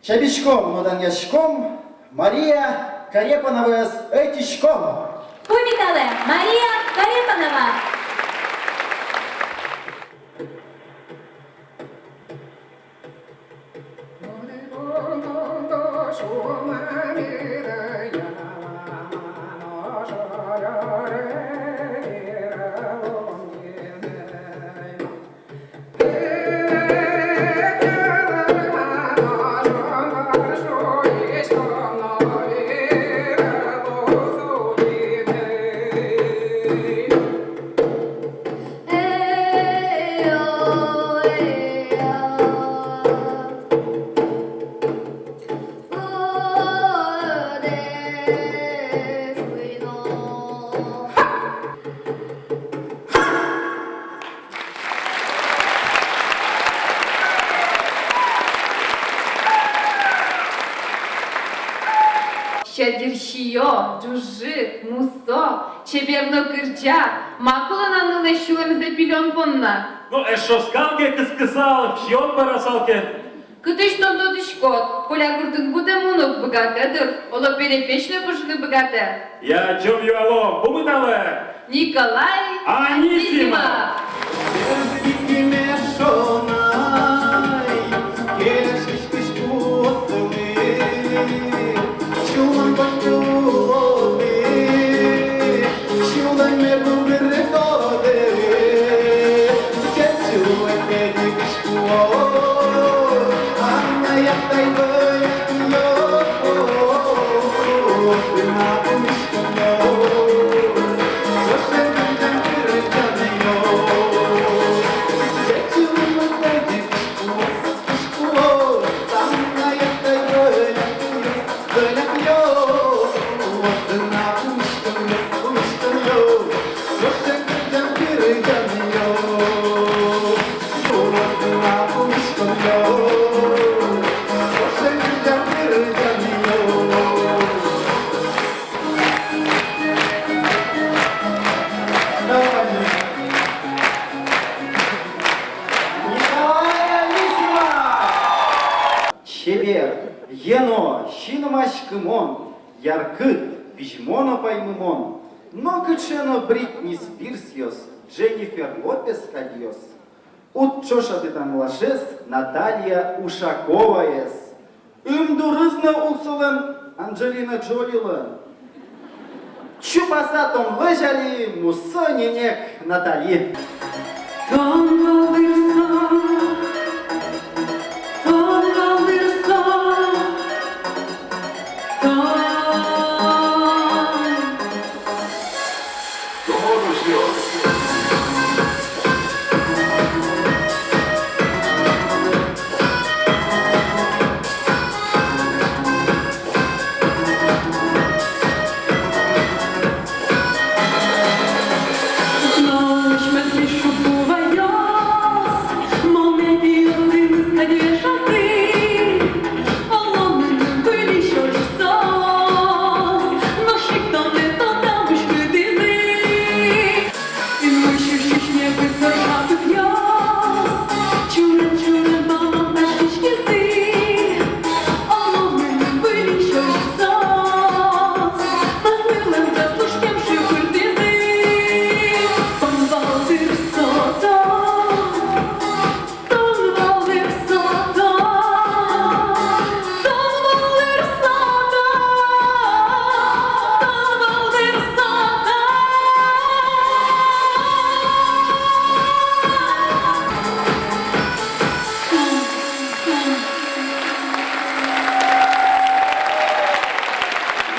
Чабичком, нодан ящиком, Мария Карепанова с этичком. Повідали Марія Карепанова. Щадіршіо, джужит, мусо, чеберно кирча, макулананну не щулем за пільон понна. Ну, що скалки кискисал, п'йон парасалки. Кытыш тон додышкот, поля гуртын буде мунук богатыдыр, оло перепечный пошли богаты. Я чем юало, помытале. Николай Анисима. Чебер, ено, шиномашкымон, яркыт, вижмоно паймымон, но кычено Бритни Спирс йос, Дженнифер Лопес кадьос, утчоша тытан лашес Наталья Ушакова ес, дурызна улсылын Анджелина Джолилын, чупасатом лыжали мусоненек Натальи.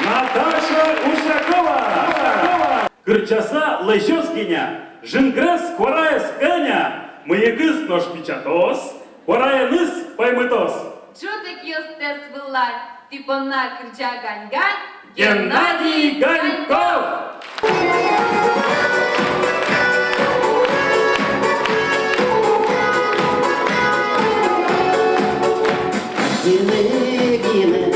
Наташа Ушакова. Кырчаса лежоскиня, жингрес корая сканя, маякыс нож печатос, корая ныс паймытос. Чудик йостес вылай, ты понна кырча гань-гань, Геннадий Ганьков. Гине, гине,